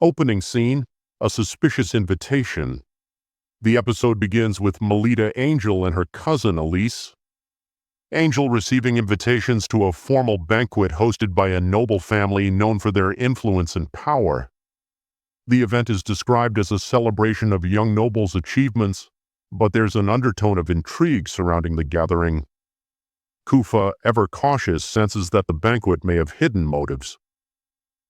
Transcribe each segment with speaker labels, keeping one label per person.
Speaker 1: Opening scene, a suspicious invitation. The episode begins with Melita Angel and her cousin Elise. Angel receiving invitations to a formal banquet hosted by a noble family known for their influence and power. The event is described as a celebration of young nobles' achievements, but there's an undertone of intrigue surrounding the gathering. Kufa, ever cautious, senses that the banquet may have hidden motives.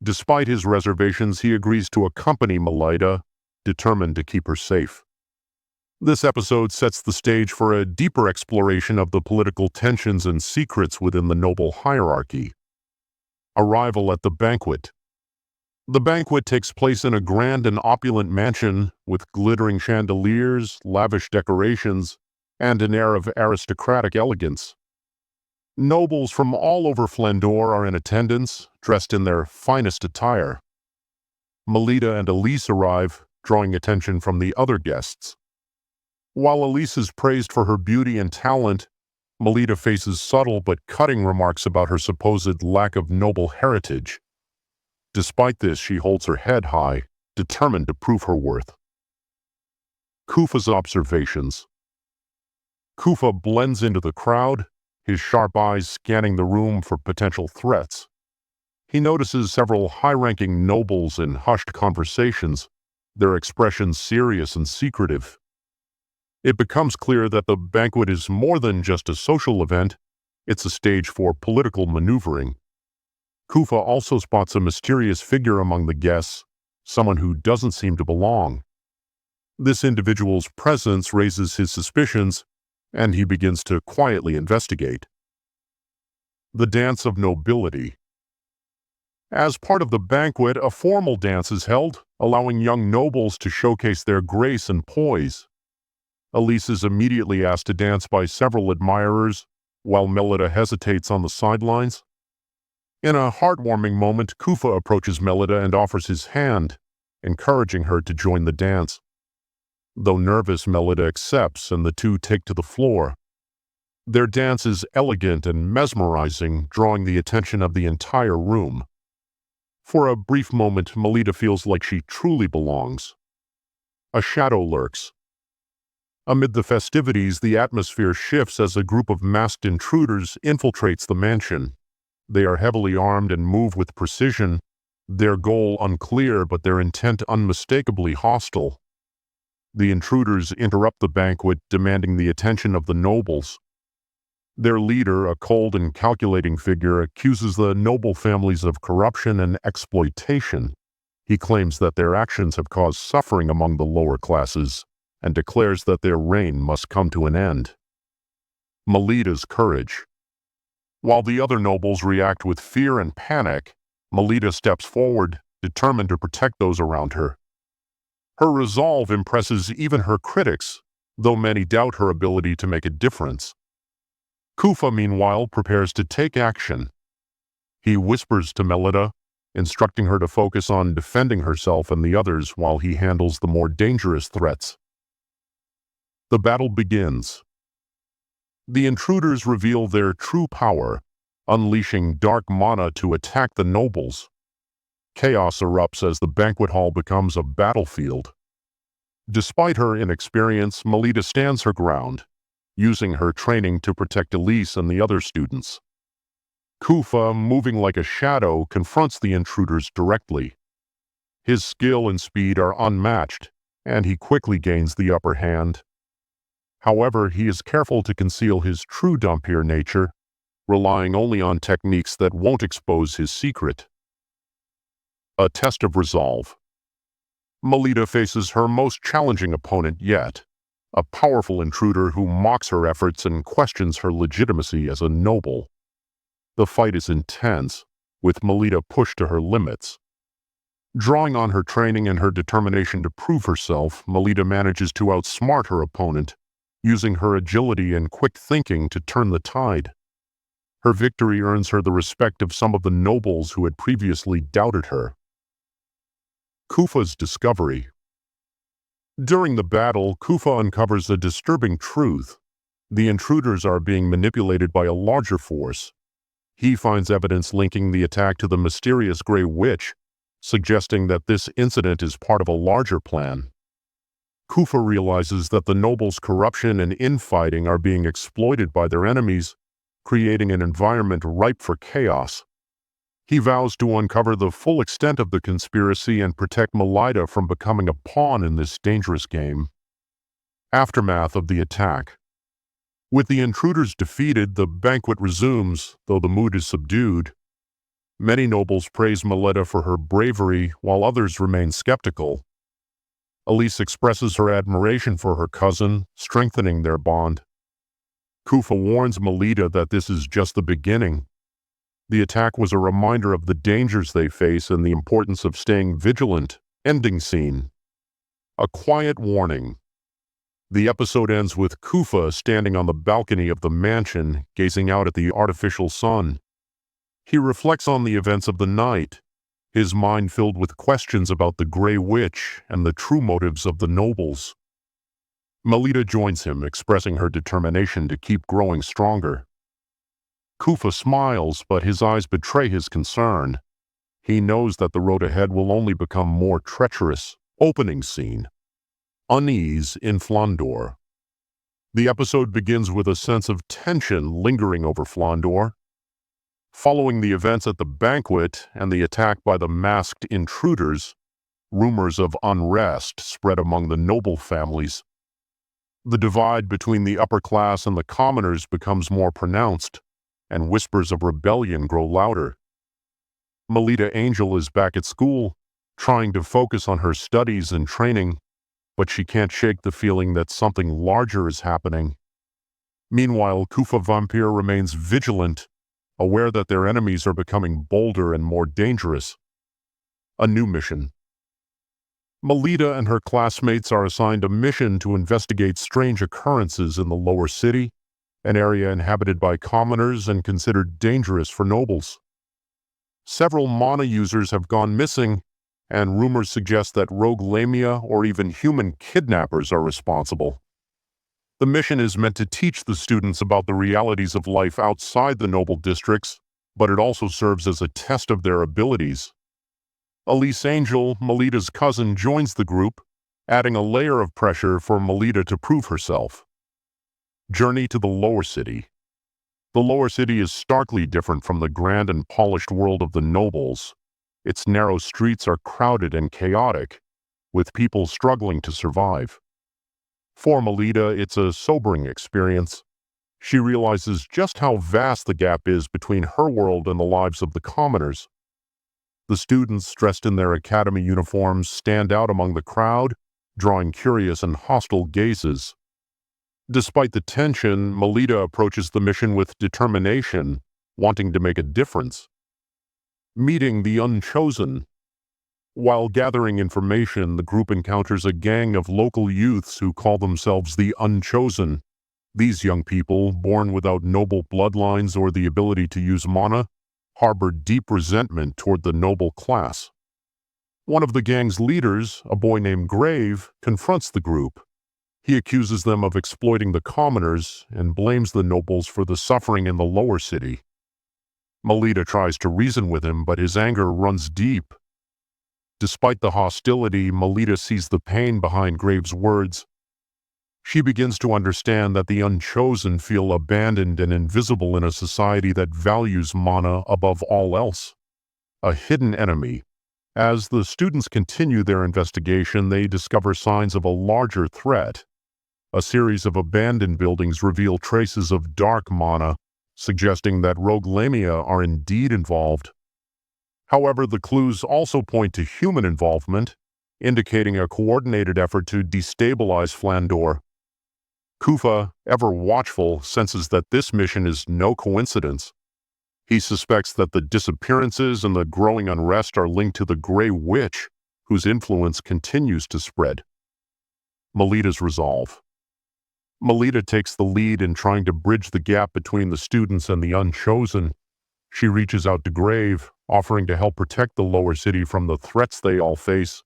Speaker 1: Despite his reservations, he agrees to accompany Melita, determined to keep her safe. This episode sets the stage for a deeper exploration of the political tensions and secrets within the noble hierarchy. Arrival at the banquet. The banquet takes place in a grand and opulent mansion with glittering chandeliers, lavish decorations, and an air of aristocratic elegance. Nobles from all over Flendor are in attendance, dressed in their finest attire. Melita and Elise arrive, drawing attention from the other guests. While Elise is praised for her beauty and talent, Melita faces subtle but cutting remarks about her supposed lack of noble heritage. Despite this, she holds her head high, determined to prove her worth. Kufa's observations. Kufa blends into the crowd, his sharp eyes scanning the room for potential threats. He notices several high-ranking nobles in hushed conversations, their expressions serious and secretive. It becomes clear that the banquet is more than just a social event, it's a stage for political maneuvering. Kufa also spots a mysterious figure among the guests, someone who doesn't seem to belong. This individual's presence raises his suspicions, and he begins to quietly investigate. The Dance of Nobility. As part of the banquet, a formal dance is held, allowing young nobles to showcase their grace and poise. Elise is immediately asked to dance by several admirers, while Melita hesitates on the sidelines. In a heartwarming moment, Kufa approaches Melita and offers his hand, encouraging her to join the dance. Though nervous, Melita accepts, and the two take to the floor. Their dance is elegant and mesmerizing, drawing the attention of the entire room. For a brief moment, Melita feels like she truly belongs. A shadow lurks. Amid the festivities, the atmosphere shifts as a group of masked intruders infiltrates the mansion. They are heavily armed and move with precision, their goal unclear but their intent unmistakably hostile. The intruders interrupt the banquet, demanding the attention of the nobles. Their leader, a cold and calculating figure, accuses the noble families of corruption and exploitation. He claims that their actions have caused suffering among the lower classes, and declares that their reign must come to an end. Melita's courage. While the other nobles react with fear and panic, Melita steps forward, determined to protect those around her. Her resolve impresses even her critics, though many doubt her ability to make a difference. Kufa, meanwhile, prepares to take action. He whispers to Melita, instructing her to focus on defending herself and the others while he handles the more dangerous threats. The battle begins. The intruders reveal their true power, unleashing dark mana to attack the nobles. Chaos erupts as the banquet hall becomes a battlefield. Despite her inexperience, Melita stands her ground, using her training to protect Elise and the other students. Kufa, moving like a shadow, confronts the intruders directly. His skill and speed are unmatched, and he quickly gains the upper hand. However, he is careful to conceal his true Dhampir nature, relying only on techniques that won't expose his secret. A test of resolve. Melita faces her most challenging opponent yet, a powerful intruder who mocks her efforts and questions her legitimacy as a noble. The fight is intense, with Melita pushed to her limits. Drawing on her training and her determination to prove herself, Melita manages to outsmart her opponent, using her agility and quick thinking to turn the tide. Her victory earns her the respect of some of the nobles who had previously doubted her. Kufa's discovery. During the battle, Kufa uncovers a disturbing truth. The intruders are being manipulated by a larger force. He finds evidence linking the attack to the mysterious Grey Witch, suggesting that this incident is part of a larger plan. Kufa realizes that the nobles' corruption and infighting are being exploited by their enemies, creating an environment ripe for chaos. He vows to uncover the full extent of the conspiracy and protect Melita from becoming a pawn in this dangerous game. Aftermath of the attack. With the intruders defeated, the banquet resumes, though the mood is subdued. Many nobles praise Melita for her bravery, while others remain skeptical. Elise expresses her admiration for her cousin, strengthening their bond. Kufa warns Melita that this is just the beginning. The attack was a reminder of the dangers they face and the importance of staying vigilant. Ending scene. A quiet warning. The episode ends with Kufa standing on the balcony of the mansion, gazing out at the artificial sun. He reflects on the events of the night, his mind filled with questions about the Grey Witch and the true motives of the nobles. Melita joins him, expressing her determination to keep growing stronger. Kufa smiles, but his eyes betray his concern. He knows that the road ahead will only become more treacherous. Opening scene. Unease in Flandor. The episode begins with a sense of tension lingering over Flandor. Following the events at the banquet and the attack by the masked intruders, rumors of unrest spread among the noble families. The divide between the upper class and the commoners becomes more pronounced, and whispers of rebellion grow louder. Melita Angel is back at school, trying to focus on her studies and training, but she can't shake the feeling that something larger is happening. Meanwhile, Kufa Vampire remains vigilant, aware that their enemies are becoming bolder and more dangerous. A new mission. Melita and her classmates are assigned a mission to investigate strange occurrences in the lower city, an area inhabited by commoners and considered dangerous for nobles. Several mana users have gone missing, and rumors suggest that rogue Lamia or even human kidnappers are responsible. The mission is meant to teach the students about the realities of life outside the noble districts, but it also serves as a test of their abilities. Elise Angel, Melita's cousin, joins the group, adding a layer of pressure for Melita to prove herself. Journey to the lower city. The lower city is starkly different from the grand and polished world of the nobles. Its narrow streets are crowded and chaotic, with people struggling to survive. For Melita, it's a sobering experience. She realizes just how vast the gap is between her world and the lives of the commoners. The students, dressed in their academy uniforms, stand out among the crowd, drawing curious and hostile gazes. Despite the tension, Melita approaches the mission with determination, wanting to make a difference. Meeting the Unchosen. While gathering information, the group encounters a gang of local youths who call themselves the Unchosen. These young people, born without noble bloodlines or the ability to use mana, harbor deep resentment toward the noble class. One of the gang's leaders, a boy named Grave, confronts the group. He accuses them of exploiting the commoners and blames the nobles for the suffering in the lower city. Melita tries to reason with him, but his anger runs deep. Despite the hostility, Melita sees the pain behind Grave's words. She begins to understand that the Unchosen feel abandoned and invisible in a society that values mana above all else. A hidden enemy. As the students continue their investigation, they discover signs of a larger threat. A series of abandoned buildings reveal traces of dark mana, suggesting that rogue Lamia are indeed involved. However, the clues also point to human involvement, indicating a coordinated effort to destabilize Flandor. Kufa, ever watchful, senses that this mission is no coincidence. He suspects that the disappearances and the growing unrest are linked to the Grey Witch, whose influence continues to spread. Melita's resolve. Melita takes the lead in trying to bridge the gap between the students and the Unchosen. She reaches out to Grave, offering to help protect the lower city from the threats they all face.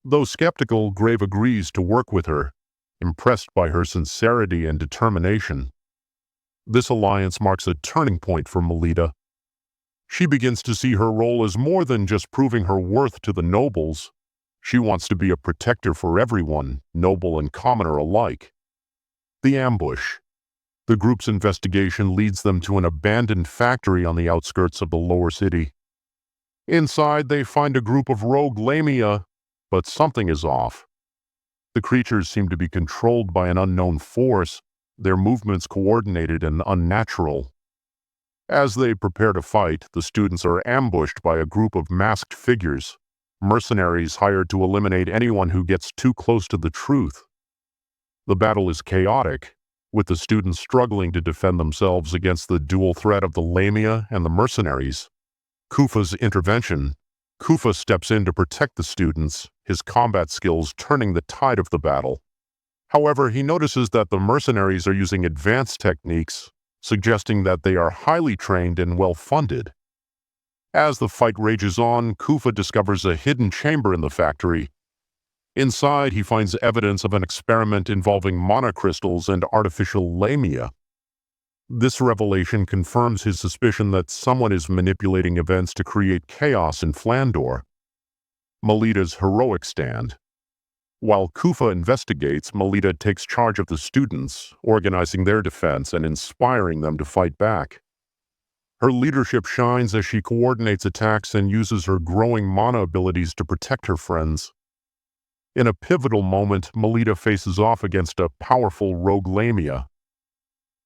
Speaker 1: Though skeptical, Grave agrees to work with her, impressed by her sincerity and determination. This alliance marks a turning point for Melita. She begins to see her role as more than just proving her worth to the nobles. She wants to be a protector for everyone, noble and commoner alike. The ambush. The group's investigation leads them to an abandoned factory on the outskirts of the lower city. Inside, they find a group of rogue lamia, but something is off. The creatures seem to be controlled by an unknown force, their movements coordinated and unnatural. As they prepare to fight, the students are ambushed by a group of masked figures, mercenaries hired to eliminate anyone who gets too close to the truth. The battle is chaotic, with the students struggling to defend themselves against the dual threat of the lamia and the mercenaries. Kufa's intervention. Kufa steps in to protect the students, his combat skills turning the tide of the battle. However, he notices that the mercenaries are using advanced techniques, suggesting that they are highly trained and well-funded. As the fight rages on, Kufa discovers a hidden chamber in the factory. Inside, he finds evidence of an experiment involving monocrystals and artificial lamia. This revelation confirms his suspicion that someone is manipulating events to create chaos in Flandor. Melita's heroic stand. While Kufa investigates, Melita takes charge of the students, organizing their defense and inspiring them to fight back. Her leadership shines as she coordinates attacks and uses her growing mana abilities to protect her friends. In a pivotal moment, Melita faces off against a powerful rogue lamia.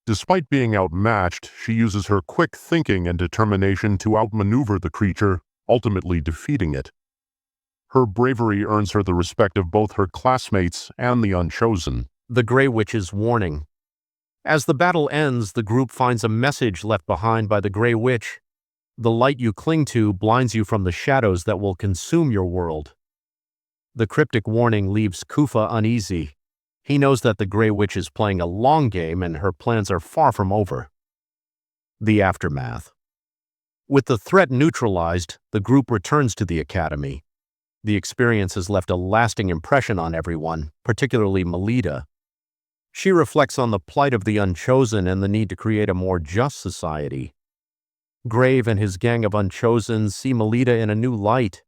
Speaker 1: Despite being outmatched, she uses her quick thinking and determination to outmaneuver the creature, ultimately defeating it. Her bravery earns her the respect of both her classmates and the Unchosen.
Speaker 2: The Grey Witch's warning. As the battle ends, the group finds a message left behind by the Grey Witch. The light you cling to blinds you from the shadows that will consume your world. The cryptic warning leaves Kufa uneasy. He knows that the Grey Witch is playing a long game and her plans are far from over. The aftermath. With the threat neutralized, the group returns to the academy. The experience has left a lasting impression on everyone, particularly Melita. She reflects on the plight of the Unchosen and the need to create a more just society. Grave and his gang of Unchosen see Melita in a new light.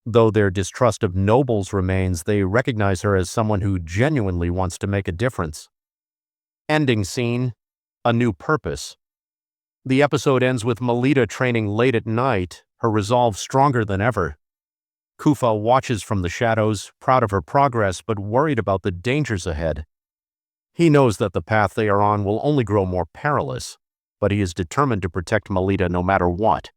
Speaker 2: Though their distrust of nobles remains, they recognize her as someone who genuinely wants to make a difference. Ending scene: a new purpose. The episode ends with Melita training late at night, her resolve stronger than ever. Kufa watches from the shadows, proud of her progress but worried about the dangers ahead. He knows that the path they are on will only grow more perilous, but he is determined to protect Melita no matter what.